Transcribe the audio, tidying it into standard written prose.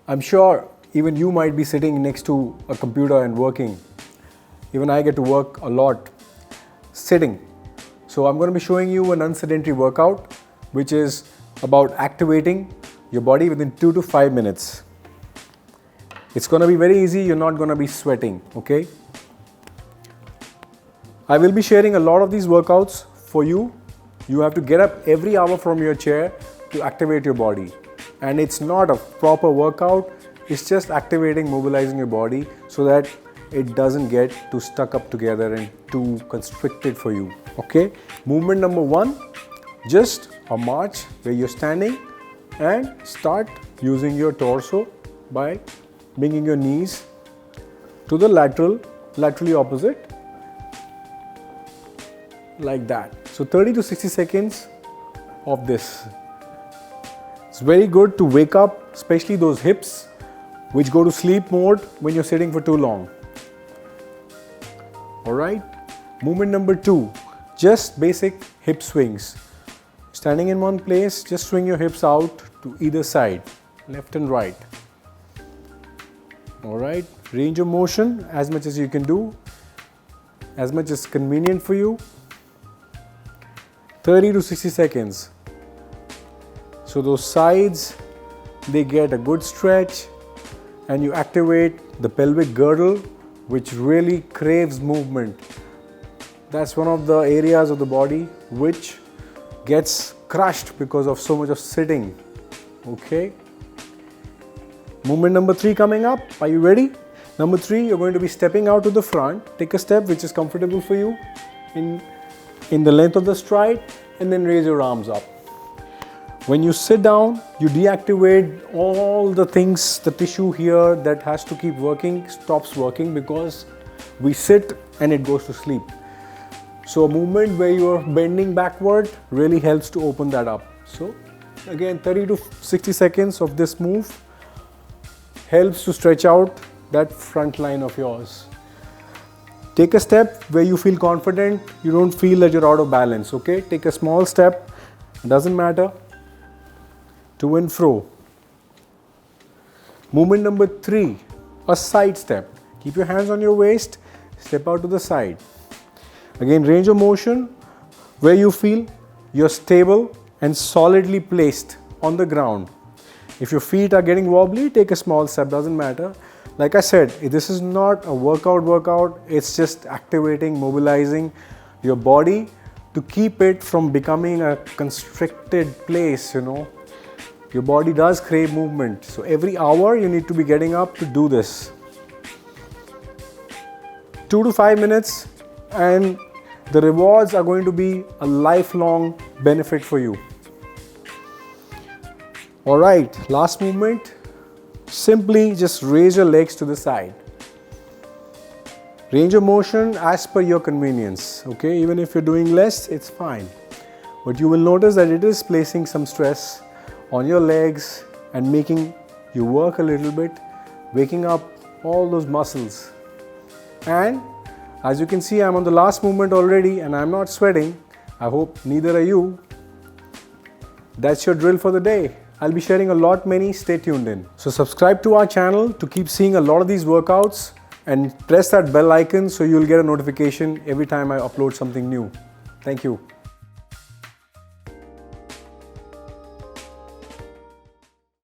I'm sure even you might be sitting next to a computer and working. Even I get to work a lot sitting. So I'm going to be showing you an unsedentary workout, which is about activating your body within 2 to 5 minutes. It's going to be very easy. You're not going to be sweating, okay? I will be sharing a lot of these workouts for you. You have to get up every hour from your chair to activate your body. And it's not a proper workout. It's just activating, mobilizing your body so that it doesn't get too stuck up together and too constricted for you, okay? Movement number 1, just a march where you're standing and start using your torso by bringing your knees to the laterally opposite, like that. So 30 to 60 seconds of this. It's very good to wake up, especially those hips which go to sleep mode when you're sitting for too long. Alright, movement number 2, just basic hip swings. Standing in one place, just swing your hips out to either side, left and right. Alright, range of motion as much as you can do, as much as convenient for you. 30 to 60 seconds. So those sides, they get a good stretch and you activate the pelvic girdle, which really craves movement. That's one of the areas of the body which gets crushed because of so much of sitting, okay? Movement number 3 coming up. Are you ready? Number 3, you're going to be stepping out to the front. Take a step which is comfortable for you in the length of the stride, and then raise your arms up. When you sit down, you deactivate all the things, the tissue here that has to keep working stops working because we sit and it goes to sleep. So a movement where you are bending backward really helps to open that up. So again, 30 to 60 seconds of this move helps to stretch out that front line of yours. Take a step where you feel confident, you don't feel that you're out of balance, okay? Take a small step, doesn't matter, to and fro. Movement number 3, a side step. Keep your hands on your waist, step out to the side. Again, range of motion where you feel you're stable and solidly placed on the ground. If your feet are getting wobbly, take a small step, doesn't matter. Like I said, this is not a workout, it's just activating, mobilizing your body to keep it from becoming a constricted place, you know. Your body does crave movement, so every hour you need to be getting up to do this. 2 to 5 minutes and the rewards are going to be a lifelong benefit for you. Alright, last movement. Simply just raise your legs to the side. Range of motion as per your convenience, okay? Even if you're doing less, it's fine. But you will notice that it is placing some stress on your legs and making you work a little bit, waking up all those muscles. And as you can see, I'm on the last movement already and I'm not sweating. I hope neither are you. That's your drill for the day. I'll be sharing a lot many, stay tuned in. So subscribe to our channel to keep seeing a lot of these workouts and press that bell icon so you'll get a notification every time I upload something new. Thank you.